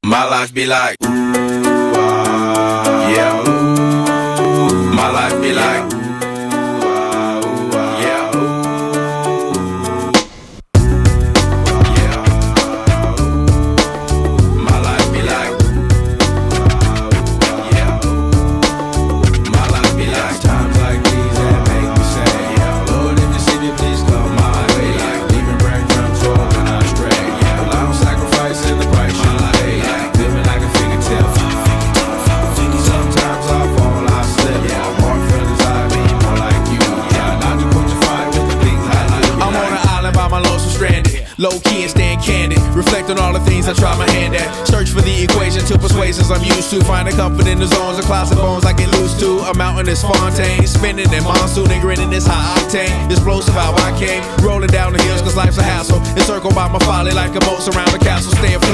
My life be like, ooh, yeah, ooh. My life be like, ooh, yeah, ooh. Yeah, ooh. My life be like, yeah, ooh. My life be like, times like these that make me say, yeah, Lord, if you see me, please come my way. Like leaving breadcrumbs for when I stray. Yeah, well, I'm sacrificing the price you pay. Like living like a fingertip. Sometimes I fall, I slip. Yeah, more feelings I be more like you. Yeah, not to put your fire with the things I do. I'm on an island by my lonesome stranded. Low key and staying candid. Reflect on all the things I try my hand at. Search for the equation to persuasions I'm used to. Finding comfort in the zones of clouds and bones I get loose to. A mountain is Fontaine. Spinning in monsoon and grinning this high octane. Explosive how I came. Rolling down the hills cause life's a hassle. Encircled by my folly like a moat surround the castle. Stay afloat.